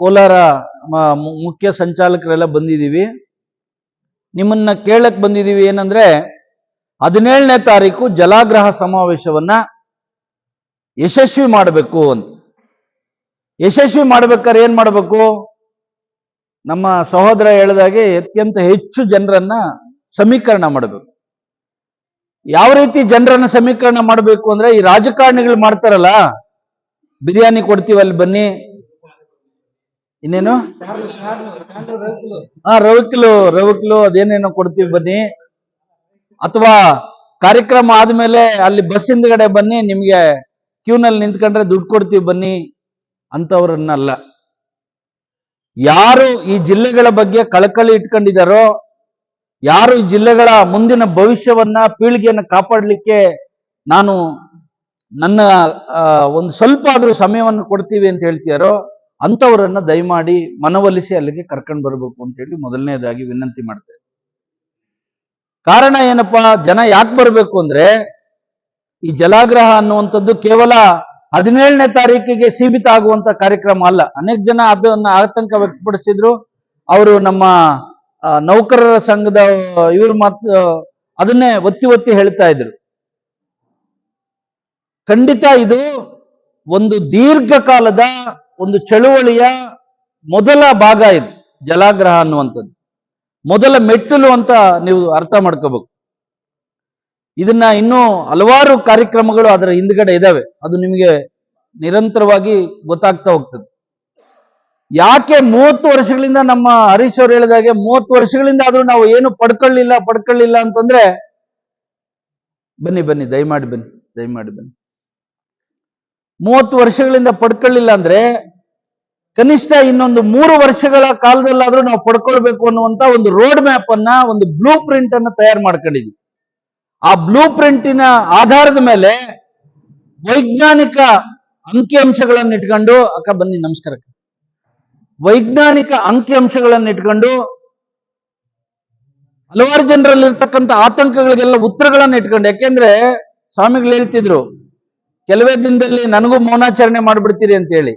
ಕೋಲಾರ ಮುಖ್ಯ ಸಂಚಾಲಕರೆಲ್ಲ ಬಂದಿದ್ದೀವಿ. ನಿಮ್ಮನ್ನ ಕೇಳಕ್ ಬಂದಿದ್ದೀವಿ ಏನಂದ್ರೆ 17ನೇ ತಾರೀಕು ಜಲಾಗ್ರಹ ಸಮಾವೇಶವನ್ನ ಯಶಸ್ವಿ ಮಾಡಬೇಕು ಅಂತ. ಯಶಸ್ವಿ ಮಾಡ್ಬೇಕಾದ್ರೆ ಏನ್ ಮಾಡಬೇಕು? ನಮ್ಮ ಸಹೋದರ ಹೇಳಿದಾಗೆ ಅತ್ಯಂತ ಹೆಚ್ಚು ಜನರನ್ನ ಸಮೀಕರಣ ಮಾಡಬೇಕು. ಯಾವ ರೀತಿ ಜನರನ್ನ ಸಮೀಕರಣ ಮಾಡಬೇಕು ಅಂದ್ರೆ, ಈ ರಾಜಕಾರಣಿಗಳು ಮಾಡ್ತಾರಲ್ಲ, ಬಿರಿಯಾನಿ ಕೊಡ್ತೀವಿ ಅಲ್ಲಿ ಬನ್ನಿ, ಇನ್ನೇನು ರವಿಕಿಲು ಅದೇನೇನೋ ಕೊಡ್ತೀವಿ ಬನ್ನಿ, ಅಥವಾ ಕಾರ್ಯಕ್ರಮ ಆದ್ಮೇಲೆ ಅಲ್ಲಿ ಬಸ್ ಹಿಂದ್ಗಡೆ ಬನ್ನಿ, ನಿಮ್ಗೆ ಕ್ಯೂನಲ್ಲಿ ನಿಂತ್ಕೊಂಡ್ರೆ ದುಡ್ಡು ಕೊಡ್ತೀವಿ ಬನ್ನಿ ಅಂತವ್ರನ್ನಲ್ಲ. ಯಾರು ಈ ಜಿಲ್ಲೆಗಳ ಬಗ್ಗೆ ಕಳಕಳಿ ಇಟ್ಕೊಂಡಿದ್ದಾರೋ, ಯಾರು ಈ ಜಿಲ್ಲೆಗಳ ಮುಂದಿನ ಭವಿಷ್ಯವನ್ನ ಪೀಳಿಗೆಯನ್ನು ಕಾಪಾಡಲಿಕ್ಕೆ ನಾನು ನನ್ನ ಒಂದು ಸ್ವಲ್ಪ ಆದ್ರೂ ಸಮಯವನ್ನು ಕೊಡ್ತೀವಿ ಅಂತ ಹೇಳ್ತೀಯಾರೋ ಅಂತವರನ್ನ ದಯಮಾಡಿ ಮನವೊಲಿಸಿ ಅಲ್ಲಿಗೆ ಕರ್ಕೊಂಡು ಬರಬೇಕು ಅಂತ ಹೇಳಿ ಮೊದಲನೇದಾಗಿ ವಿನಂತಿ ಮಾಡ್ತೇವೆ. ಕಾರಣ ಏನಪ್ಪಾ, ಜನ ಯಾಕೆ ಬರಬೇಕು ಅಂದ್ರೆ, ಈ ಜಲಾಗ್ರಹ ಅನ್ನುವಂಥದ್ದು ಕೇವಲ 17ನೇ ತಾರೀಕಿಗೆ ಸೀಮಿತ ಆಗುವಂತ ಕಾರ್ಯಕ್ರಮ ಅಲ್ಲ. ಅನೇಕ ಜನ ಅದನ್ನ ಆತಂಕ ವ್ಯಕ್ತಪಡಿಸಿದ್ರು. ಅವರು ನಮ್ಮ ನೌಕರರ ಸಂಘದ ಇವರು ಅದನ್ನೇ ಒತ್ತಿ ಹೇಳ್ತಾ ಇದ್ರು. ಖಂಡಿತ ಇದು ಒಂದು ದೀರ್ಘಕಾಲದ ಒಂದು ಚಳುವಳಿಯ ಮೊದಲ ಭಾಗ. ಇದು ಜಲಾಗ್ರಹ ಅನ್ನುವಂಥದ್ದು ಮೊದಲ ಮೆಟ್ಟಲು ಅಂತ ನೀವು ಅರ್ಥ ಮಾಡ್ಕೋಬೇಕು. ಇದನ್ನ ಇನ್ನೂ ಹಲವಾರು ಕಾರ್ಯಕ್ರಮಗಳು ಅದರ ಹಿಂದ್ಗಡೆ ಇದಾವೆ. ಅದು ನಿಮಗೆ ನಿರಂತರವಾಗಿ ಗೊತ್ತಾಗ್ತಾ ಹೋಗ್ತದೆ. ಯಾಕೆ 30 ವರ್ಷಗಳಿಂದ ನಮ್ಮ ಹರೀಶ್ ಅವರು ಹೇಳಿದಾಗೆ 30 ವರ್ಷಗಳಿಂದ ಆದ್ರೂ ನಾವು ಏನು ಪಡ್ಕೊಳ್ಳಿಲ್ಲ ಅಂತಂದ್ರೆ, ಬನ್ನಿ ದಯಮಾಡಿ ಬನ್ನಿ 30 ವರ್ಷಗಳಿಂದ ಪಡ್ಕೊಳ್ಳಿಲ್ಲ ಅಂದ್ರೆ ಕನಿಷ್ಠ ಇನ್ನೊಂದು 3 ವರ್ಷಗಳ ಕಾಲದಲ್ಲಾದ್ರೂ ನಾವು ಪಡ್ಕೊಳ್ಬೇಕು ಅನ್ನುವಂತ ಒಂದು ರೋಡ್ ಮ್ಯಾಪ್ ಅನ್ನ, ಒಂದು ಬ್ಲೂ ಪ್ರಿಂಟ್ ಅನ್ನ ತಯಾರು ಮಾಡ್ಕೊಂಡಿದ್ವಿ. ಆ ಬ್ಲೂ ಪ್ರಿಂಟಿನ ಆಧಾರದ ಮೇಲೆ ವೈಜ್ಞಾನಿಕ ಅಂಕಿಅಂಶಗಳನ್ನು ಇಟ್ಕೊಂಡು, ಅಕ್ಕ ಬನ್ನಿ ನಮಸ್ಕಾರ, ವೈಜ್ಞಾನಿಕ ಅಂಕಿಅಂಶಗಳನ್ನು ಇಟ್ಕೊಂಡು ಹಲವಾರು ಜನರಲ್ಲಿ ಇರ್ತಕ್ಕಂಥ ಆತಂಕಗಳಿಗೆಲ್ಲ ಉತ್ತರಗಳನ್ನು ಇಟ್ಕೊಂಡು, ಯಾಕೆಂದ್ರೆ ಸ್ವಾಮಿಗಳು ಹೇಳ್ತಿದ್ರು ಕೆಲವೇ ದಿನದಲ್ಲಿ ನನಗೂ ಮೌನಾಚರಣೆ ಮಾಡ್ಬಿಡ್ತೀರಿ ಅಂತ ಹೇಳಿ.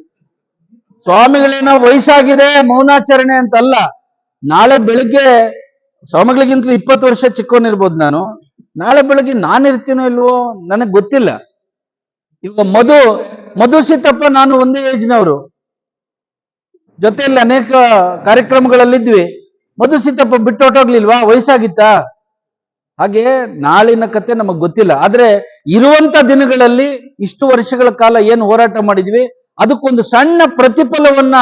ಸ್ವಾಮಿಗಳೇನೋ ವಯಸ್ಸಾಗಿದೆ ಮೌನಾಚರಣೆ ಅಂತಲ್ಲ. ನಾಳೆ ಬೆಳಿಗ್ಗೆ ಸ್ವಾಮಿಗಳಿಗಿಂತ 20 ವರ್ಷ ಚಿಕ್ಕವನಿರ್ಬೋದು ನಾನು. ನಾಳೆ ಬೆಳಗ್ಗೆ ನಾನಿರ್ತೀನೋ ಇಲ್ವೋ ನನಗೆ ಗೊತ್ತಿಲ್ಲ. ಈಗ ಮಧು ಸಿದ್ದಪ್ಪ ನಾನು ಒಂದೇ ಏಜ್ನವರು, ಜೊತೆಯಲ್ಲಿ ಅನೇಕ ಕಾರ್ಯಕ್ರಮಗಳಲ್ಲಿದ್ವಿ. ಮಧು ಸಿದ್ದಪ್ಪ ಬಿಟ್ಟು ಹೊಟ್ಟೋಗ್ಲಿಲ್ವಾ? ವಯಸ್ಸಾಗಿತ್ತಾ? ಹಾಗೆ ನಾಳಿನ ಕತೆ ನಮಗೆ ಗೊತ್ತಿಲ್ಲ. ಆದ್ರೆ ಇರುವಂತ ದಿನಗಳಲ್ಲಿ ಇಷ್ಟು ವರ್ಷಗಳ ಕಾಲ ಏನು ಹೋರಾಟ ಮಾಡಿದ್ವಿ, ಅದಕ್ಕೊಂದು ಸಣ್ಣ ಪ್ರತಿಫಲವನ್ನ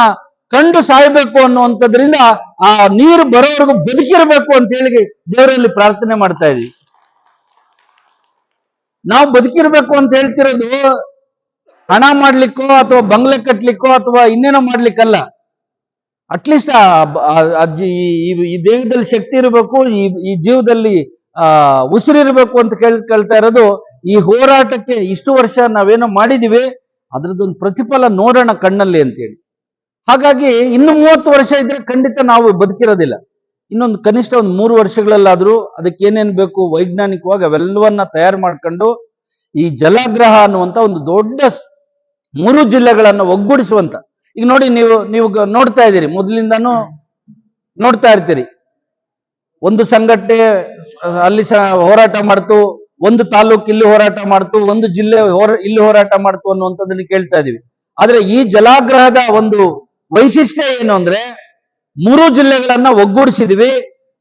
ಕಂಡು ಸಾಯಬೇಕು ಅನ್ನುವಂಥದ್ರಿಂದ ಆ ನೀರು ಬರೋವರೆಗೂ ಬದುಕಿರಬೇಕು ಅಂತ ಹೇಳಿ ದೇವರಲ್ಲಿ ಪ್ರಾರ್ಥನೆ ಮಾಡ್ತಾ ಇದೀವಿ. ನಾವು ಬದುಕಿರ್ಬೇಕು ಅಂತ ಹೇಳ್ತಿರೋದು ಹಣ ಮಾಡ್ಲಿಕ್ಕೋ ಅಥವಾ ಬಂಗ್ಲೆ ಕಟ್ಲಿಕ್ಕೋ ಅಥವಾ ಇನ್ನೇನೋ ಮಾಡ್ಲಿಕ್ಕಲ್ಲ. ಅಟ್ಲೀಸ್ಟ್ ಈ ದೇಹದಲ್ಲಿ ಶಕ್ತಿ ಇರಬೇಕು, ಈ ಜೀವದಲ್ಲಿ ಉಸಿರಿರ್ಬೇಕು ಅಂತ ಕೇಳ್ತಾ ಇರೋದು. ಈ ಹೋರಾಟಕ್ಕೆ ಇಷ್ಟು ವರ್ಷ ನಾವೇನೋ ಮಾಡಿದೀವಿ, ಅದ್ರದ್ದೊಂದು ಪ್ರತಿಫಲ ನೋಡೋಣ ಕಣ್ಣಲ್ಲಿ ಅಂತೇಳಿ. ಹಾಗಾಗಿ ಇನ್ನು 30 ವರ್ಷ ಇದ್ರೆ ಖಂಡಿತ ನಾವು ಬದುಕಿರೋದಿಲ್ಲ. ಇನ್ನೊಂದು ಕನಿಷ್ಠ ಒಂದು 3 ವರ್ಷಗಳಲ್ಲಾದ್ರೂ ಅದಕ್ಕೆ ಏನೇನ್ ಬೇಕು ವೈಜ್ಞಾನಿಕವಾಗಿ ಅವೆಲ್ಲವನ್ನ ತಯಾರು ಮಾಡ್ಕೊಂಡು ಈ ಜಲಾಗ್ರಹ ಅನ್ನುವಂತ ಒಂದು ದೊಡ್ಡ 3 ಜಿಲ್ಲೆಗಳನ್ನ ಒಗ್ಗೂಡಿಸುವಂತ. ಈಗ ನೋಡಿ, ನೀವು ನೋಡ್ತಾ ಇದ್ದೀರಿ, ಮೊದಲಿಂದಾನು ನೋಡ್ತಾ ಇರ್ತೀರಿ. ಒಂದು ಸಂಘಟನೆ ಅಲ್ಲಿ ಹೋರಾಟ ಮಾಡ್ತು, ಒಂದು ತಾಲೂಕು ಇಲ್ಲಿ ಹೋರಾಟ ಮಾಡ್ತು, ಒಂದು ಜಿಲ್ಲೆ ಇಲ್ಲಿ ಹೋರಾಟ ಮಾಡ್ತು ಅನ್ನುವಂಥದ್ದನ್ನ ಕೇಳ್ತಾ ಇದೀವಿ. ಆದ್ರೆ ಈ ಜಲಾಗ್ರಹದ ಒಂದು ವೈಶಿಷ್ಟ್ಯ ಏನು ಅಂದ್ರೆ, 3 ಜಿಲ್ಲೆಗಳನ್ನ ಒಗ್ಗೂಡಿಸಿದ್ವಿ.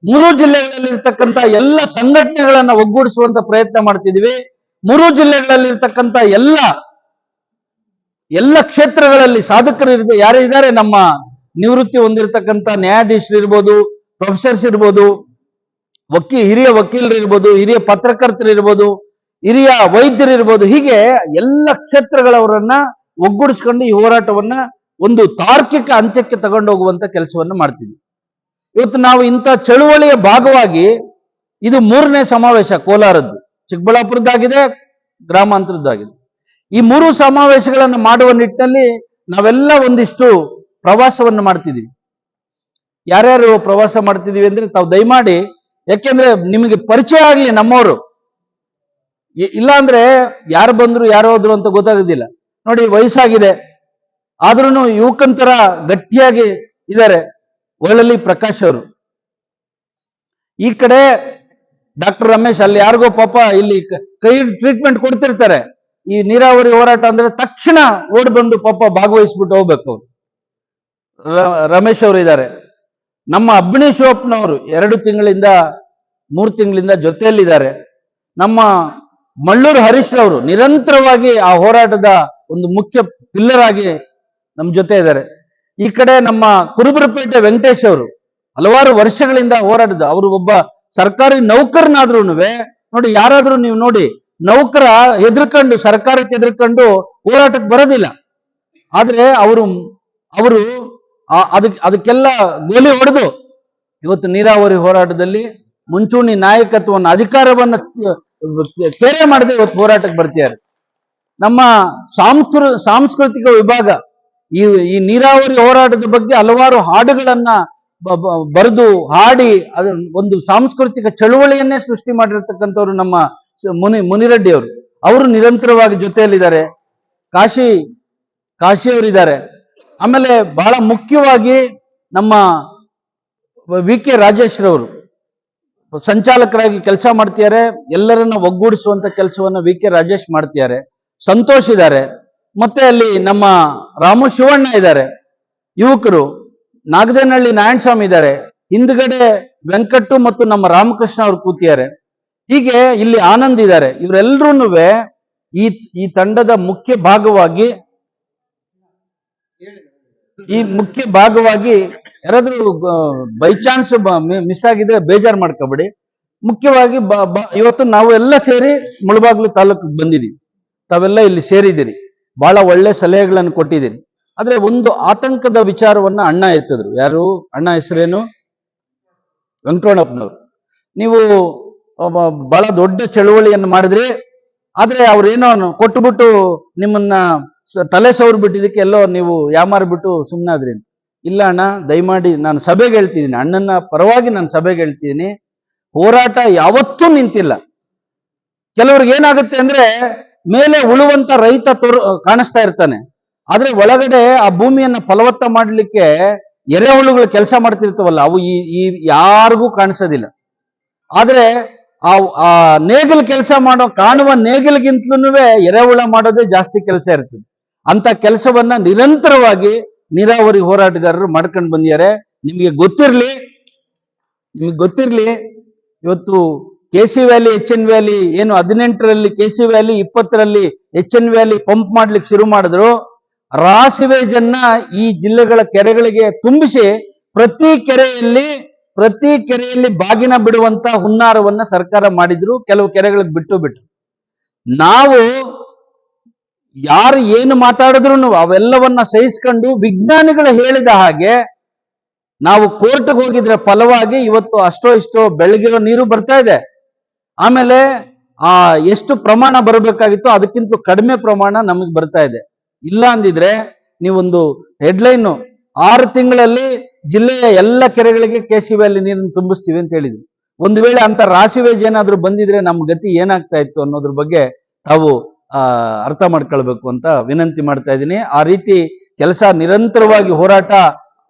3 ಜಿಲ್ಲೆಗಳಲ್ಲಿ ಇರ್ತಕ್ಕಂಥ ಎಲ್ಲ ಸಂಘಟನೆಗಳನ್ನ ಒಗ್ಗೂಡಿಸುವಂತ ಪ್ರಯತ್ನ ಮಾಡ್ತಿದ್ವಿ. 3 ಜಿಲ್ಲೆಗಳಲ್ಲಿ ಇರ್ತಕ್ಕಂಥ ಎಲ್ಲ ಕ್ಷೇತ್ರಗಳಲ್ಲಿ ಸಾಧಕರು ಯಾರು ಇದ್ದಾರೆ, ನಮ್ಮ ನಿವೃತ್ತಿ ಹೊಂದಿರತಕ್ಕಂಥ ನ್ಯಾಯಾಧೀಶರು ಇರ್ಬೋದು, ಪ್ರೊಫೆಸರ್ಸ್ ಇರ್ಬೋದು, ಹಿರಿಯ ವಕೀಲರು ಇರ್ಬೋದು, ಹಿರಿಯ ಪತ್ರಕರ್ತರು ಇರ್ಬೋದು, ಹಿರಿಯ ವೈದ್ಯರು ಇರ್ಬೋದು, ಹೀಗೆ ಎಲ್ಲ ಕ್ಷೇತ್ರಗಳವರನ್ನ ಒಗ್ಗೂಡಿಸ್ಕೊಂಡು ಈ ಹೋರಾಟವನ್ನ ಒಂದು ತಾರ್ಕಿಕ ಅಂತ್ಯಕ್ಕೆ ತಗೊಂಡೋಗುವಂತ ಕೆಲಸವನ್ನ ಮಾಡ್ತೀವಿ. ಇವತ್ತು ನಾವು ಇಂಥ ಚಳುವಳಿಯ ಭಾಗವಾಗಿ ಇದು 3ನೇ ಸಮಾವೇಶ ಕೋಲಾರದ್ದು, ಚಿಕ್ಕಬಳ್ಳಾಪುರದ್ದಾಗಿದೆ, ಗ್ರಾಮಾಂತರದ್ದಾಗಿದೆ. ಈ 3 ಸಮಾವೇಶಗಳನ್ನು ಮಾಡುವ ನಿಟ್ಟಿನಲ್ಲಿ ನಾವೆಲ್ಲ ಒಂದಿಷ್ಟು ಪ್ರವಾಸವನ್ನು ಮಾಡ್ತಿದೀವಿ. ಯಾರ್ಯಾರು ಪ್ರವಾಸ ಮಾಡ್ತಿದೀವಿ ಅಂದ್ರೆ ತಾವು ದಯಮಾಡಿ, ಯಾಕೆಂದ್ರೆ ನಿಮಗೆ ಪರಿಚಯ ಆಗ್ಲಿ ನಮ್ಮವರು. ಇಲ್ಲ ಅಂದ್ರೆ ಯಾರು ಬಂದ್ರು ಯಾರು ಹೋದ್ರು ಅಂತ ಗೊತ್ತಾಗೋದಿಲ್ಲ. ನೋಡಿ, ವಯಸ್ಸಾಗಿದೆ, ಆದ್ರೂ ಯುವಕಂತರ ಗಟ್ಟಿಯಾಗಿ ಇದ್ದಾರೆ ಒಳ್ಳಲ್ಲಿ ಪ್ರಕಾಶ್ ಅವರು. ಈ ಕಡೆ ಡಾಕ್ಟರ್ ರಮೇಶ್, ಅಲ್ಲಿ ಯಾರಿಗೋ ಪಾಪ ಇಲ್ಲಿ ಕೈ ಟ್ರೀಟ್ಮೆಂಟ್ ಕೊಡ್ತಿರ್ತಾರೆ. ಈ ನೀರಾವರಿ ಹೋರಾಟ ಅಂದ್ರೆ ತಕ್ಷಣ ಓಡ್ ಬಂದು ಪಾಪ ಭಾಗವಹಿಸ್ಬಿಟ್ಟು ಹೋಗ್ಬೇಕು ಅವ್ರು. ರಮೇಶ್ ಅವರು ಇದ್ದಾರೆ. ನಮ್ಮ ಅಬ್ಬಿಣಿ ಶಿವಪ್ಪನವರು 2 ತಿಂಗಳಿಂದ 3 ತಿಂಗಳಿಂದ ಜೊತೆಯಲ್ಲಿದ್ದಾರೆ. ನಮ್ಮ ಮಳ್ಳೂರು ಹರೀಶ್ ಅವರು ನಿರಂತರವಾಗಿ ಆ ಹೋರಾಟದ ಒಂದು ಮುಖ್ಯ ಪಿಲ್ಲರ್ ಆಗಿ ನಮ್ಮ ಜೊತೆ ಇದ್ದಾರೆ. ಈ ಕಡೆ ನಮ್ಮ ಕುರುಬರಪೇಟೆ ವೆಂಕಟೇಶ್ ಅವರು ಹಲವಾರು ವರ್ಷಗಳಿಂದ ಹೋರಾಟದ, ಅವರು ಒಬ್ಬ ಸರ್ಕಾರಿ ನೌಕರನಾದ್ರೂ ನೋಡಿ, ಯಾರಾದ್ರೂ ನೀವು ನೋಡಿ, ನೌಕರ ಹೆದರ್ಕೊಂಡು, ಸರ್ಕಾರಕ್ಕೆ ಹೆದರ್ಕೊಂಡು ಹೋರಾಟಕ್ಕೆ ಬರೋದಿಲ್ಲ. ಆದ್ರೆ ಅವರು ಅದಕ್ಕೆಲ್ಲ ಗೋಲಿ ಹೊಡೆದು ಇವತ್ತು ನೀರಾವರಿ ಹೋರಾಟದಲ್ಲಿ ಮುಂಚೂಣಿ ನಾಯಕತ್ವವನ್ನು, ಅಧಿಕಾರವನ್ನ ತೆರೆ ಮಾಡದೆ ಇವತ್ತು ಹೋರಾಟಕ್ಕೆ ಬರ್ತಿದ್ದಾರೆ. ನಮ್ಮ ಸಾಂಸ್ಕೃತಿಕ ವಿಭಾಗ ಈ ನೀರಾವರಿ ಹೋರಾಟದ ಬಗ್ಗೆ ಹಲವಾರು ಹಾಡುಗಳನ್ನ ಬರೆದು ಹಾಡಿ ಅದ ಒಂದು ಸಾಂಸ್ಕೃತಿಕ ಚಳುವಳಿಯನ್ನೇ ಸೃಷ್ಟಿ ಮಾಡಿರ್ತಕ್ಕಂಥವ್ರು ನಮ್ಮ ಮುನಿರೆಡ್ಡಿ ಅವರು ನಿರಂತರವಾಗಿ ಜೊತೆಯಲ್ಲಿದ್ದಾರೆ. ಕಾಶಿ ಅವರಿದ್ದಾರೆ. ಆಮೇಲೆ ಬಹಳ ಮುಖ್ಯವಾಗಿ ನಮ್ಮ ವಿ ಕೆ ರಾಜೇಶ್ ರವರು ಸಂಚಾಲಕರಾಗಿ ಕೆಲಸ ಮಾಡ್ತಿದ್ದಾರೆ. ಎಲ್ಲರನ್ನ ಒಗ್ಗೂಡಿಸುವಂತ ಕೆಲಸವನ್ನ ವಿ ಕೆ ರಾಜೇಶ್ ಮಾಡ್ತಿದ್ದಾರೆ. ಸಂತೋಷ್ ಇದ್ದಾರೆ. ಮತ್ತೆ ಅಲ್ಲಿ ನಮ್ಮ ರಾಮು ಶಿವಣ್ಣ ಇದ್ದಾರೆ, ಯುವಕರು. ನಾಗದೇನಹಳ್ಳಿ ನಾರಾಯಣಸ್ವಾಮಿ ಇದ್ದಾರೆ. ಹಿಂದ್ಗಡೆ ವೆಂಕಟ್ಟು ಮತ್ತು ನಮ್ಮ ರಾಮಕೃಷ್ಣ ಅವರು ಕೂತಿದ್ದಾರೆ. ಹೀಗೆ ಇಲ್ಲಿ ಆನಂದ್ ಇದ್ದಾರೆ. ಇವರೆಲ್ಲರೂ ಈ ತಂಡದ ಮುಖ್ಯ ಭಾಗವಾಗಿ ಯಾರಾದ್ರೂ ಬೈ ಚಾನ್ಸ್ ಮಿಸ್ ಆಗಿದ್ರೆ ಬೇಜಾರು ಮಾಡ್ಕೋಬೇಡಿ. ಮುಖ್ಯವಾಗಿ ಇವತ್ತು ನಾವು ಎಲ್ಲ ಸೇರಿ ಮುಳಬಾಗಿಲು ತಾಲೂಕಿಗೆ ಬಂದಿದ್ದೀವಿ. ತಾವೆಲ್ಲ ಇಲ್ಲಿ ಸೇರಿದ್ದೀರಿ, ಬಹಳ ಒಳ್ಳೆ ಸಲಹೆಗಳನ್ನು ಕೊಟ್ಟಿದ್ದೀರಿ. ಆದ್ರೆ ಒಂದು ಆತಂಕದ ವಿಚಾರವನ್ನ ಅಣ್ಣ ಎತ್ತಿದ್ರು. ಯಾರು ಅಣ್ಣ ಹೆಸರೇನು? ವೆಂಕಟರಮಣಪ್ಪನವರು. ನೀವು ಬಹಳ ದೊಡ್ಡ ಚಳುವಳಿಯನ್ನು ಮಾಡಿದ್ರಿ, ಆದ್ರೆ ಅವ್ರೇನೋ ಕೊಟ್ಟುಬಿಟ್ಟು ನಿಮ್ಮನ್ನ ತಲೆ ಸೌರ್ ಬಿಟ್ಟಿದ್ದಕ್ಕೆ ಎಲ್ಲೋ ನೀವು ಯಾಮಾರ್ಬಿಟ್ಟು ಸುಮ್ಮನಾದ್ರಿ ಅಂತ. ಇಲ್ಲ ಅಣ್ಣ, ದಯಮಾಡಿ ನಾನು ಸಭೆಗೆ ಹೇಳ್ತಿದ್ದೀನಿ, ಅಣ್ಣನ ಪರವಾಗಿ ನಾನು ಸಭೆಗೆ ಹೇಳ್ತಿದ್ದೀನಿ, ಹೋರಾಟ ಯಾವತ್ತೂ ನಿಂತಿಲ್ಲ. ಕೆಲವ್ರಿಗೆ ಏನಾಗುತ್ತೆ ಅಂದ್ರೆ, ಮೇಲೆ ಉಳುವಂತ ರೈತ ಕಾಣಿಸ್ತಾ ಇರ್ತಾನೆ, ಆದ್ರೆ ಒಳಗಡೆ ಆ ಭೂಮಿಯನ್ನ ಫಲವತ್ತ ಮಾಡ್ಲಿಕ್ಕೆ ಎರೆಹುಳುಗಳು ಕೆಲಸ ಮಾಡ್ತಿರ್ತವಲ್ಲ, ಅವು ಈ ಯಾರಿಗೂ ಕಾಣಿಸೋದಿಲ್ಲ. ಆದ್ರೆ ಆ ನೇಗಿಲ್ ಕೆಲಸ ಕಾಣುವ ನೇಗಿಲ್ಗಿಂತಲೂ ಎರೆಹುಳ ಮಾಡೋದೇ ಜಾಸ್ತಿ ಕೆಲಸ ಇರ್ತದೆ. ಅಂತ ಕೆಲಸವನ್ನ ನಿರಂತರವಾಗಿ ನೀರಾವರಿ ಹೋರಾಟಗಾರರು ಮಾಡ್ಕೊಂಡು ಬಂದಿದ್ದಾರೆ. ನಿಮಗೆ ಗೊತ್ತಿರ್ಲಿ, ಇವತ್ತು ಕೆಸಿ ವ್ಯಾಲಿ, HN ವ್ಯಾಲಿ ಏನು 18ರಲ್ಲಿ ಕೆಸಿ ವ್ಯಾಲಿ, 20ರಲ್ಲಿ HN ವ್ಯಾಲಿ ಪಂಪ್ ಮಾಡ್ಲಿಕ್ಕೆ ಶುರು ಮಾಡಿದ್ರು. ರಾಸಿವೇಜನ್ನ ಈ ಜಿಲ್ಲೆಗಳ ಕೆರೆಗಳಿಗೆ ತುಂಬಿಸಿ ಪ್ರತಿ ಕೆರೆಯಲ್ಲಿ ಬಾಗಿನ ಬಿಡುವಂತ ಹುನ್ನಾರವನ್ನ ಸರ್ಕಾರ ಮಾಡಿದ್ರು. ಕೆಲವು ಕೆರೆಗಳಿಗೆ ಬಿಟ್ಟು ನಾವು ಯಾರು ಏನು ಮಾತಾಡಿದ್ರು ಅವೆಲ್ಲವನ್ನ ಸಹಿಸ್ಕೊಂಡು ವಿಜ್ಞಾನಿಗಳು ಹೇಳಿದ ಹಾಗೆ ನಾವು ಕೋರ್ಟ್ಗೆ ಹೋಗಿದ್ರೆ ಫಲವಾಗಿ ಇವತ್ತು ಅಷ್ಟೋ ಇಷ್ಟೋ ಬೆಳಗಿರೋ ನೀರು ಬರ್ತಾ ಇದೆ. ಆಮೇಲೆ ಎಷ್ಟು ಪ್ರಮಾಣ ಬರಬೇಕಾಗಿತ್ತು ಅದಕ್ಕಿಂತ ಕಡಿಮೆ ಪ್ರಮಾಣ ನಮಗೆ ಬರ್ತಾ ಇದೆ. ಇಲ್ಲ ಅಂದಿದ್ರೆ ನೀವೊಂದು ಹೆಡ್ಲೈನ್ 6 ತಿಂಗಳಲ್ಲಿ ಜಿಲ್ಲೆಯ ಎಲ್ಲ ಕೆರೆಗಳಿಗೆ ಕೆಸಿ ವ್ಯಾಲಿ ನೀರನ್ನು ತುಂಬಿಸ್ತೀವಿ ಅಂತ ಹೇಳಿದ್ವಿ. ಒಂದು ವೇಳೆ ಅಂತ ರಾಸಿವೇಜ್ ಏನಾದ್ರೂ ಬಂದಿದ್ರೆ ನಮ್ಮ ಗತಿ ಏನಾಗ್ತಾ ಇತ್ತು ಅನ್ನೋದ್ರ ಬಗ್ಗೆ ತಾವು ಅರ್ಥ ಮಾಡ್ಕೊಳ್ಬೇಕು ಅಂತ ವಿನಂತಿ ಮಾಡ್ತಾ ಇದ್ದೀನಿ. ಆ ರೀತಿ ಕೆಲಸ ನಿರಂತರವಾಗಿ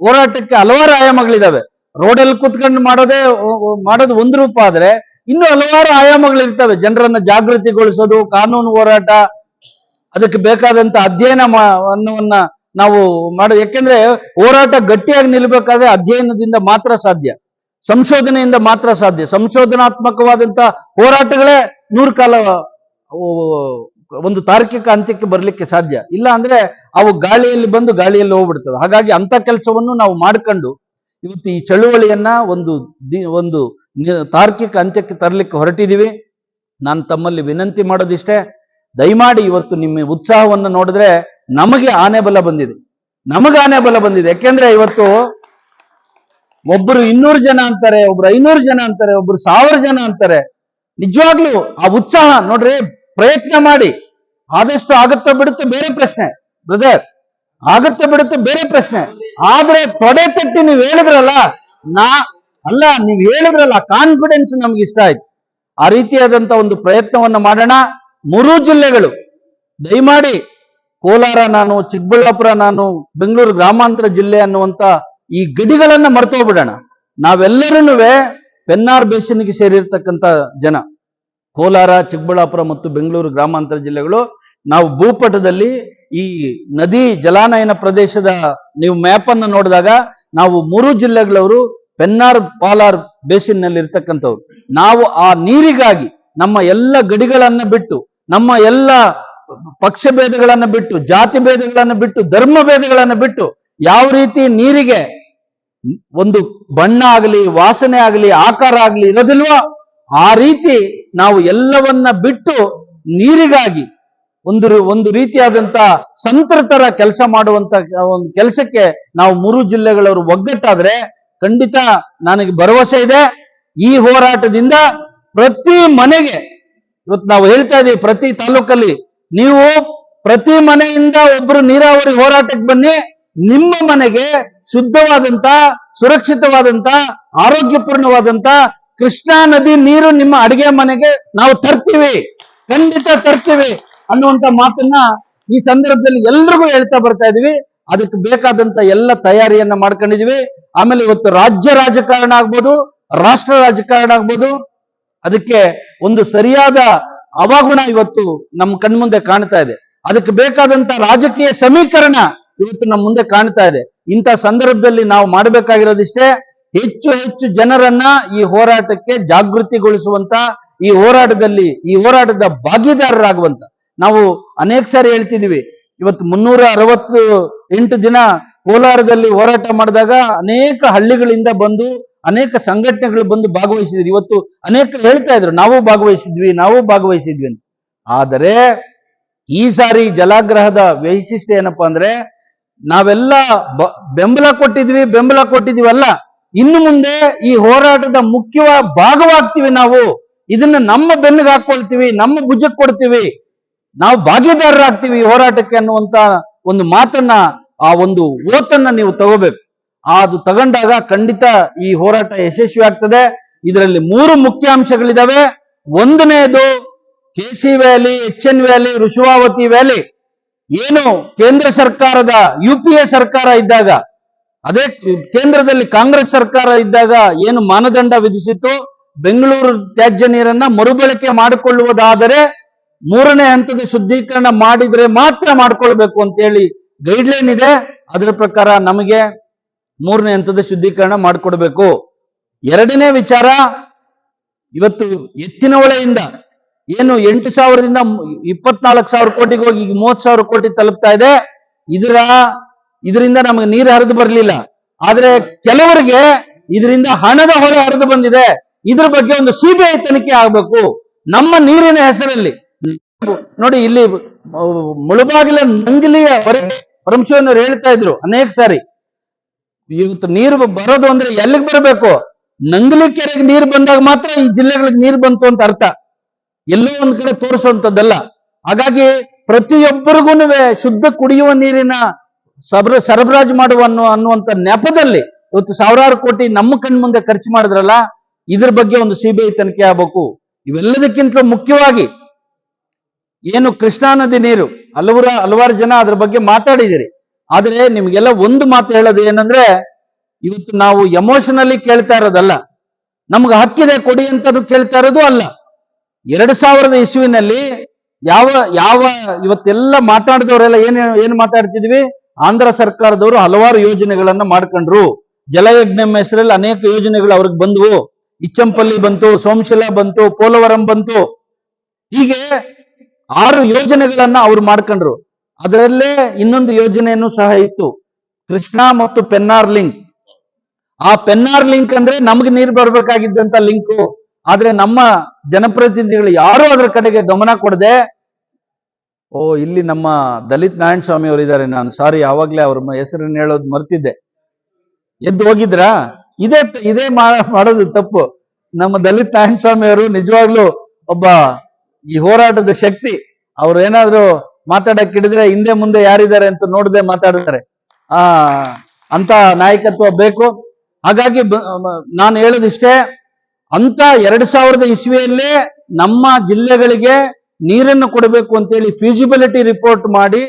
ಹೋರಾಟಕ್ಕೆ ಹಲವಾರು ಆಯಾಮಗಳಿದಾವೆ. ರೋಡಲ್ಲಿ ಕೂತ್ಕೊಂಡು ಮಾಡೋದು ಒಂದು ರೂಪ ಆದ್ರೆ ಇನ್ನು ಹಲವಾರು ಆಯಾಮಗಳಿರ್ತವೆ. ಜನರನ್ನ ಜಾಗೃತಿಗೊಳಿಸೋದು, ಕಾನೂನು ಹೋರಾಟ, ಅದಕ್ಕೆ ಬೇಕಾದಂತ ಅಧ್ಯಯನವನ್ನ ನಾವು ಯಾಕೆಂದ್ರೆ ಹೋರಾಟ ಗಟ್ಟಿಯಾಗಿ ನಿಲ್ಬೇಕಾದ್ರೆ ಅಧ್ಯಯನದಿಂದ ಮಾತ್ರ ಸಾಧ್ಯ, ಸಂಶೋಧನೆಯಿಂದ ಮಾತ್ರ ಸಾಧ್ಯ. ಸಂಶೋಧನಾತ್ಮಕವಾದಂತ ಹೋರಾಟಗಳೇ 100 ಕಾಲ ಒಂದು ತಾರ್ಕಿಕ ಅಂತ್ಯಕ್ಕೆ ಬರ್ಲಿಕ್ಕೆ ಸಾಧ್ಯ. ಇಲ್ಲ ಅಂದ್ರೆ ಅವು ಗಾಳಿಯಲ್ಲಿ ಬಂದು ಗಾಳಿಯಲ್ಲಿ ಹೋಗ್ಬಿಡ್ತವೆ. ಹಾಗಾಗಿ ಅಂತ ಕೆಲಸವನ್ನು ನಾವು ಮಾಡ್ಕೊಂಡು ಇವತ್ತು ಈ ಚಳುವಳಿಯನ್ನ ಒಂದು ತಾರ್ಕಿಕ ಅಂತ್ಯಕ್ಕೆ ತರಲಿಕ್ಕೆ ಹೊರಟಿದ್ದೀವಿ. ನಾನು ತಮ್ಮಲ್ಲಿ ವಿನಂತಿ ಮಾಡೋದಿಷ್ಟೇ, ದಯಮಾಡಿ ಇವತ್ತು ನಿಮ್ಮ ಉತ್ಸಾಹವನ್ನು ನೋಡಿದ್ರೆ ನಮಗೆ ಆನೆ ಬಲ ಬಂದಿದೆ. ಯಾಕೆಂದ್ರೆ ಇವತ್ತು ಒಬ್ಬರು 200 ಜನ ಅಂತಾರೆ, ಒಬ್ರು 500 ಜನ ಅಂತಾರೆ, ಒಬ್ರು 1000 ಜನ ಅಂತಾರೆ. ನಿಜವಾಗ್ಲೂ ಆ ಉತ್ಸಾಹ ನೋಡ್ರಿ, ಪ್ರಯತ್ನ ಮಾಡಿ. ಆದಷ್ಟು ಆಗುತ್ತೋ ಬಿಡುತ್ತೋ ಬೇರೆ ಪ್ರಶ್ನೆ ಬ್ರದರ್, ಆಗುತ್ತೆ ಬಿಡುತ್ತೆ ಬೇರೆ ಪ್ರಶ್ನೆ. ಆದ್ರೆ ತೊಡೆ ತಟ್ಟಿ ನೀವು ಹೇಳಿದ್ರಲ್ಲ, ನೀವು ಹೇಳಿದ್ರಲ್ಲ, ಕಾನ್ಫಿಡೆನ್ಸ್ ನಮ್ಗೆ ಇಷ್ಟ ಆಯ್ತು. ಆ ರೀತಿಯಾದಂತ ಒಂದು ಪ್ರಯತ್ನವನ್ನ ಮಾಡೋಣ. 3 ಜಿಲ್ಲೆಗಳು ದಯಮಾಡಿ ಕೋಲಾರ ನಾನು, ಚಿಕ್ಕಬಳ್ಳಾಪುರ ನಾನು, ಬೆಂಗಳೂರು ಗ್ರಾಮಾಂತರ ಜಿಲ್ಲೆ ಅನ್ನುವಂತ ಈ ಗಡಿಗಳನ್ನ ಮರ್ತೋಗ್ಬಿಡೋಣ. ನಾವೆಲ್ಲರೂ ಪೆನ್ನಾರ್ ಬೇಸಿನ್ಗೆ ಸೇರಿರ್ತಕ್ಕಂಥ ಜನ. ಕೋಲಾರ, ಚಿಕ್ಕಬಳ್ಳಾಪುರ ಮತ್ತು ಬೆಂಗಳೂರು ಗ್ರಾಮಾಂತರ ಜಿಲ್ಲೆಗಳು. ನಾವು ಭೂಪಟದಲ್ಲಿ ಈ ನದಿ ಜಲಾನಯನ ಪ್ರದೇಶದ ನೀವು ಮ್ಯಾಪ್ ಅನ್ನು ನೋಡಿದಾಗ ನಾವು 3 ಜಿಲ್ಲೆಗಳವರು ಪೆನ್ನಾರ್ ಪಾಲಾರ್ ಬೇಸಿನ್ ನಲ್ಲಿ ಇರ್ತಕ್ಕಂಥವ್ರು. ನಾವು ಆ ನೀರಿಗಾಗಿ ನಮ್ಮ ಎಲ್ಲ ಗಡಿಗಳನ್ನ ಬಿಟ್ಟು, ನಮ್ಮ ಎಲ್ಲ ಪಕ್ಷ ಭೇದಗಳನ್ನ ಬಿಟ್ಟು, ಜಾತಿ ಭೇದಗಳನ್ನ ಬಿಟ್ಟು, ಧರ್ಮ ಭೇದಗಳನ್ನ ಬಿಟ್ಟು, ಯಾವ ರೀತಿ ನೀರಿಗೆ ಒಂದು ಬಣ್ಣ ಆಗಲಿ, ವಾಸನೆ ಆಗಲಿ, ಆಕಾರ ಆಗಲಿ ಇರೋದಿಲ್ವೋ ಆ ರೀತಿ ನಾವು ಎಲ್ಲವನ್ನ ಬಿಟ್ಟು ನೀರಿಗಾಗಿ ಒಂದು ರೀತಿಯಾದಂತ ಸಂತೃತರ ಕೆಲಸ ಮಾಡುವಂತ ಒಂದು ಕೆಲಸಕ್ಕೆ ನಾವು 3 ಜಿಲ್ಲೆಗಳವರು ಒಗ್ಗಟ್ಟಾದ್ರೆ ಖಂಡಿತ ನನಗೆ ಭರವಸೆ ಇದೆ, ಈ ಹೋರಾಟದಿಂದ ಪ್ರತಿ ಮನೆಗೆ, ಇವತ್ತು ನಾವು ಹೇಳ್ತಾ ಇದೀವಿ ಪ್ರತಿ ತಾಲೂಕಲ್ಲಿ ನೀವು ಪ್ರತಿ ಮನೆಯಿಂದ ಒಬ್ರು ನೀರಾವರಿ ಹೋರಾಟಕ್ಕೆ ಬನ್ನಿ, ನಿಮ್ಮ ಮನೆಗೆ ಶುದ್ಧವಾದಂತ, ಸುರಕ್ಷಿತವಾದಂತ, ಆರೋಗ್ಯಪೂರ್ಣವಾದಂತ ಕೃಷ್ಣಾ ನದಿ ನೀರು ನಿಮ್ಮ ಅಡಿಗೆ ಮನೆಗೆ ನಾವು ತರ್ತೀವಿ, ಖಂಡಿತ ತರ್ತೀವಿ ಅನ್ನುವಂತ ಮಾತನ್ನ ಈ ಸಂದರ್ಭದಲ್ಲಿ ಎಲ್ರಿಗೂ ಹೇಳ್ತಾ ಬರ್ತಾ ಇದೀವಿ. ಅದಕ್ಕೆ ಬೇಕಾದಂತ ಎಲ್ಲ ತಯಾರಿಯನ್ನ ಮಾಡ್ಕೊಂಡಿದೀವಿ. ಆಮೇಲೆ ಇವತ್ತು ರಾಜ್ಯ ರಾಜಕಾರಣ ಆಗ್ಬೋದು, ರಾಷ್ಟ್ರ ರಾಜಕಾರಣ ಆಗ್ಬೋದು, ಅದಕ್ಕೆ ಒಂದು ಸರಿಯಾದ ಅವಗುಣ ಇವತ್ತು ನಮ್ಮ ಕಣ್ಮುಂದೆ ಕಾಣ್ತಾ ಇದೆ. ಅದಕ್ಕೆ ಬೇಕಾದಂತ ರಾಜಕೀಯ ಸಮೀಕರಣ ಇವತ್ತು ನಮ್ಮ ಮುಂದೆ ಕಾಣ್ತಾ ಇದೆ. ಇಂಥ ಸಂದರ್ಭದಲ್ಲಿ ನಾವು ಮಾಡಬೇಕಾಗಿರೋದಿಷ್ಟೇ, ಹೆಚ್ಚು ಹೆಚ್ಚು ಜನರನ್ನ ಈ ಹೋರಾಟಕ್ಕೆ ಜಾಗೃತಿಗೊಳಿಸುವಂತ, ಈ ಹೋರಾಟದ ಭಾಗಿದಾರರಾಗುವಂತ. ನಾವು ಅನೇಕ ಸಾರಿ ಹೇಳ್ತಿದೀವಿ, ಇವತ್ತು 368 ದಿನ ಕೋಲಾರದಲ್ಲಿ ಹೋರಾಟ ಮಾಡಿದಾಗ ಅನೇಕ ಹಳ್ಳಿಗಳಿಂದ ಬಂದು, ಅನೇಕ ಸಂಘಟನೆಗಳು ಬಂದು ಭಾಗವಹಿಸಿದ್ರು. ಇವತ್ತು ಅನೇಕರು ಹೇಳ್ತಾ ಇದ್ರು ನಾವು ಭಾಗವಹಿಸಿದ್ವಿ ಅಂತ. ಆದರೆ ಈ ಸಾರಿ ಜಲಾಗ್ರಹದ ವೈಶಿಷ್ಟ್ಯ ಏನಪ್ಪಾ ಅಂದ್ರೆ, ನಾವೆಲ್ಲ ಬೆಂಬಲ ಕೊಟ್ಟಿದ್ವಿ ಅಲ್ಲ, ಇನ್ನು ಮುಂದೆ ಈ ಹೋರಾಟದ ಮುಖ್ಯವಾದ ಭಾಗವಾಗ್ತೀವಿ. ನಾವು ಇದನ್ನ ನಮ್ಮ ಬೆನ್ನಿಗೆ ಹಾಕೊಳ್ತೀವಿ, ನಮ್ಮ ಭುಜಕ್ಕೆ ಕೊಡ್ತೀವಿ, ನಾವು ಭಾಗಿದಾರರಾಗ್ತೀವಿ ಈ ಹೋರಾಟಕ್ಕೆ ಅನ್ನುವಂತ ಒಂದು ಮಾತನ್ನ, ಆ ಒಂದು ಓತನ್ನ ನೀವು ತಗೋಬೇಕು. ಅದು ತಗೊಂಡಾಗ ಖಂಡಿತ ಈ ಹೋರಾಟ ಯಶಸ್ವಿ ಆಗ್ತದೆ. ಇದರಲ್ಲಿ 3 ಮುಖ್ಯ ಅಂಶಗಳಿದಾವೆ. ಒಂದನೇದು KC valley, HN valley, Vrishabhavathi valley ಏನು ಕೇಂದ್ರ ಸರ್ಕಾರದ UPA ಸರ್ಕಾರ ಇದ್ದಾಗ, ಅದೇ ಕೇಂದ್ರದಲ್ಲಿ ಕಾಂಗ್ರೆಸ್ ಸರ್ಕಾರ ಇದ್ದಾಗ ಏನು ಮಾನದಂಡ ವಿಧಿಸಿತ್ತು, ಬೆಂಗಳೂರು ತ್ಯಾಜ್ಯ ನೀರನ್ನ ಮರುಬಳಕೆ ಮಾಡಿಕೊಳ್ಳುವುದಾದರೆ 3ನೇ ಹಂತದ ಶುದ್ಧೀಕರಣ ಮಾಡಿದ್ರೆ ಮಾತ್ರ ಮಾಡ್ಕೊಳ್ಬೇಕು ಅಂತ ಹೇಳಿ ಗೈಡ್ಲೈನ್ ಇದೆ. ಅದರ ಪ್ರಕಾರ ನಮಗೆ 3ನೇ ಹಂತದ ಶುದ್ಧೀಕರಣ ಮಾಡಿಕೊಡ್ಬೇಕು. 2ನೇ ವಿಚಾರ, ಇವತ್ತು ಎತ್ತಿನ ಹೊಳೆಯಿಂದ ಏನು 8,000ದಿಂದ 24,000 ಕೋಟಿಗೆ ಹೋಗಿ ಈಗ 30,000 ಕೋಟಿ ತಲುಪ್ತಾ ಇದೆ. ಇದರಿಂದ ನಮಗೆ ನೀರು ಹರಿದು ಬರಲಿಲ್ಲ, ಆದ್ರೆ ಕೆಲವರಿಗೆ ಇದರಿಂದ ಹಣದ ಹೊಳೆ ಹರಿದು ಬಂದಿದೆ. ಇದ್ರ ಬಗ್ಗೆ ಒಂದು CBI ತನಿಖೆ ಆಗ್ಬೇಕು ನಮ್ಮ ನೀರಿನ ಹೆಸರಲ್ಲಿ. ನೋಡಿ, ಇಲ್ಲಿ ಮುಳುಬಾಗಿಲ ನಂಗಿಲಿಯ ಪರಮೇಶ್ವರನವರು ಹೇಳ್ತಾ ಇದ್ರು ಅನೇಕ ಸಾರಿ, ಇವತ್ತು ನೀರು ಬರೋದು ಅಂದ್ರೆ ಎಲ್ಲಿಗೆ ಬರಬೇಕು, ನಂಗಲಿ ಕೆರೆಗೆ ನೀರು ಬಂದಾಗ ಮಾತ್ರ ಈ ಜಿಲ್ಲೆಗಳಿಗೆ ನೀರು ಬಂತು ಅಂತ ಅರ್ಥ, ಎಲ್ಲೋ ಒಂದ್ ಕಡೆ ತೋರಿಸುವಂತದ್ದಲ್ಲ. ಹಾಗಾಗಿ ಪ್ರತಿಯೊಬ್ಬರಿಗೂ ಶುದ್ಧ ಕುಡಿಯುವ ನೀರಿನ ಸರಬರಾಜು ಮಾಡುವ ಅನ್ನುವಂತ ನೆಪದಲ್ಲಿ ಇವತ್ತು 1000 ಕೋಟಿ ನಮ್ಮ ಕಣ್ಮುಂದೆ ಖರ್ಚು ಮಾಡಿದ್ರಲ್ಲ, ಇದ್ರ ಬಗ್ಗೆ ಒಂದು CBI ತನಿಖೆ ಆಗಬೇಕು. ಇವೆಲ್ಲದಕ್ಕಿಂತ ಮುಖ್ಯವಾಗಿ ಏನು ಕೃಷ್ಣಾ ನದಿ ನೀರು, ಹಲವಾರು ಜನ ಅದ್ರ ಬಗ್ಗೆ ಮಾತಾಡಿದಿರಿ. ಆದ್ರೆ ನಿಮ್ಗೆಲ್ಲ ಒಂದು ಮಾತು ಹೇಳೋದು ಏನಂದ್ರೆ, ಇವತ್ತು ನಾವು ಎಮೋಷನಲಿ ಕೇಳ್ತಾ ಇರೋದಲ್ಲ, ನಮ್ಗೆ ಹಕ್ಕಿದೆ ಕೊಡಿ ಅಂತಾನು ಕೇಳ್ತಾ ಇರೋದು ಅಲ್ಲ. 2000 ಇಸ್ವಿನಲ್ಲಿ ಯಾವ ಇವತ್ತೆಲ್ಲ ಮಾತಾಡಿದವರೆಲ್ಲ ಏನ್ ಮಾತಾಡ್ತಿದ್ವಿ, ಆಂಧ್ರ ಸರ್ಕಾರದವರು ಹಲವಾರು ಯೋಜನೆಗಳನ್ನ ಮಾಡ್ಕೊಂಡ್ರು. ಜಲಯಜ್ಞಂ ಹೆಸರಲ್ಲಿ ಅನೇಕ ಯೋಜನೆಗಳು ಅವ್ರಿಗೆ ಬಂದವು. ಇಚ್ಚಂಪಲ್ಲಿ ಬಂತು, ಸೋಮಶಿಲಾ ಬಂತು, ಪೋಲವರಂ ಬಂತು, ಹೀಗೆ 6 ಯೋಜನೆಗಳನ್ನ ಅವ್ರು ಮಾಡ್ಕೊಂಡ್ರು. ಅದರಲ್ಲೇ ಇನ್ನೊಂದು ಯೋಜನೆಯನ್ನು ಸಹ ಇತ್ತು, ಕೃಷ್ಣಾ ಮತ್ತು ಪೆನ್ನಾರ್ ಲಿಂಕ್. ಆ ಪೆನ್ನಾರ್ ಲಿಂಕ್ ಅಂದ್ರೆ ನಮ್ಗೆ ನೀರು ಬರ್ಬೇಕಾಗಿದ್ದಂತ ಲಿಂಕು. ಆದ್ರೆ ನಮ್ಮ ಜನಪ್ರತಿನಿಧಿಗಳು ಯಾರು ಅದರ ಕಡೆಗೆ ಗಮನ ಕೊಡದೆ, ಇಲ್ಲಿ ನಮ್ಮ ದಲಿತ್ ನಾರಾಯಣ ಸ್ವಾಮಿ ಅವರು ಇದ್ದಾರೆ, ನಾನು ಸಾರಿ ಆವಾಗ್ಲೇ ಅವ್ರ ಹೆಸರನ್ನು ಹೇಳೋದು ಮರ್ತಿದ್ದೆ, ಎದ್ದು ಹೋಗಿದ್ರಾ? ಇದೇ ಮಾಡೋದು ತಪ್ಪು. ನಮ್ಮ ದಲಿತ್ ನಾರಾಯಣ ಸ್ವಾಮಿ ಅವರು ನಿಜವಾಗ್ಲೂ ಒಬ್ಬ ಈ ಹೋರಾಟದ ಶಕ್ತಿ. ಅವ್ರು ಏನಾದ್ರು ಮಾತಾಡಕ್ ಹಿಡಿದ್ರೆ ಹಿಂದೆ ಮುಂದೆ ಯಾರಿದ್ದಾರೆ ಅಂತ ನೋಡದೆ ಮಾತಾಡ್ತಾರೆ. ಅಂತ ನಾಯಕತ್ವ ಬೇಕು. ಹಾಗಾಗಿ ನಾನು ಹೇಳೋದಿಷ್ಟೇ, ಅಂತ 2000 ಇಸ್ವಿಯಲ್ಲೇ ನಮ್ಮ ಜಿಲ್ಲೆಗಳಿಗೆ ನೀರನ್ನು ಕೊಡಬೇಕು ಅಂತೇಳಿ ಫೀಸಿಬಿಲಿಟಿ ರಿಪೋರ್ಟ್ ಮಾಡಿ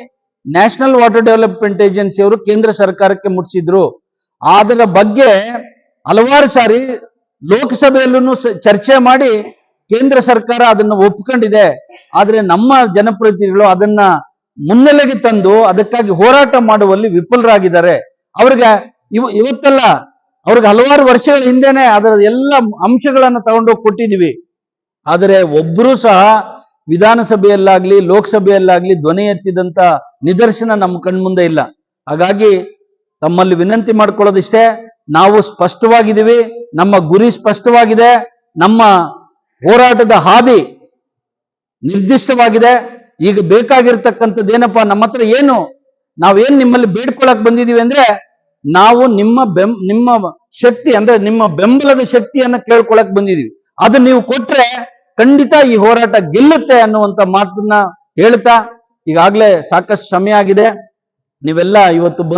ನ್ಯಾಷನಲ್ ವಾಟರ್ ಡೆವಲಪ್ಮೆಂಟ್ ಏಜೆನ್ಸಿ ಅವರು ಕೇಂದ್ರ ಸರ್ಕಾರಕ್ಕೆ ಮುಟ್ಟಿಸಿದ್ರು. ಅದರ ಬಗ್ಗೆ ಹಲವಾರು ಸಾರಿ ಲೋಕಸಭೆಯಲ್ಲೂ ಚರ್ಚೆ ಮಾಡಿ ಕೇಂದ್ರ ಸರ್ಕಾರ ಅದನ್ನು ಒಪ್ಕೊಂಡಿದೆ. ಆದ್ರೆ ನಮ್ಮ ಜನಪ್ರತಿನಿಧಿಗಳು ಅದನ್ನ ಮುನ್ನೆಲೆಗೆ ತಂದು ಅದಕ್ಕಾಗಿ ಹೋರಾಟ ಮಾಡುವಲ್ಲಿ ವಿಫಲರಾಗಿದ್ದಾರೆ. ಅವ್ರಿಗೆ ಇವತ್ತಲ್ಲ, ಅವ್ರಿಗೆ ಹಲವಾರು ವರ್ಷಗಳ ಹಿಂದೆನೆ ಅದರ ಎಲ್ಲ ಅಂಶಗಳನ್ನು ತಗೊಂಡೋಗಿ ಕೊಟ್ಟಿದ್ದೀವಿ. ಆದರೆ ಒಬ್ಬರೂ ಸಹ ವಿಧಾನಸಭೆಯಲ್ಲಾಗ್ಲಿ ಲೋಕಸಭೆಯಲ್ಲಾಗ್ಲಿ ಧ್ವನಿ ಎತ್ತಿದಂತ ನಿದರ್ಶನ ನಮ್ಮ ಕಣ್ಮುಂದೆ ಇಲ್ಲ. ಹಾಗಾಗಿ ತಮ್ಮಲ್ಲಿ ವಿನಂತಿ ಮಾಡ್ಕೊಳ್ಳೋದಿಷ್ಟೇ, ನಾವು ಸ್ಪಷ್ಟವಾಗಿದ್ದೀವಿ, ನಮ್ಮ ಗುರಿ ಸ್ಪಷ್ಟವಾಗಿದೆ, ನಮ್ಮ ಹೋರಾಟದ ಹಾದಿ ನಿರ್ದಿಷ್ಟವಾಗಿದೆ. ಈಗ ಬೇಕಾಗಿರ್ತಕ್ಕಂಥದ್ದು ಏನಪ್ಪಾ, ನಮ್ಮ ಹತ್ರ ನಾವೇನ್ ನಿಮ್ಮಲ್ಲಿ ಬೇಡ್ಕೊಳಕ್ ಬಂದಿದೀವಿ ಅಂದ್ರೆ, ನಾವು ನಿಮ್ಮ ಶಕ್ತಿ ಅಂದ್ರೆ ನಿಮ್ಮ ಬೆಂಬಲದ ಶಕ್ತಿಯನ್ನ ಕೇಳ್ಕೊಳಕ್ ಬಂದಿದೀವಿ. ಅದು ನೀವು ಕೊಟ್ರೆ ಖಂಡಿತ ಈ ಹೋರಾಟ ಗೆಲ್ಲುತ್ತೆ ಅನ್ನುವಂತ ಮಾತನ್ನ ಹೇಳ್ತಾ, ಈಗಾಗಲೇ ಸಾಕಷ್ಟು ಸಮಯ ಆಗಿದೆ. ನೀವೆಲ್ಲ ಇವತ್ತು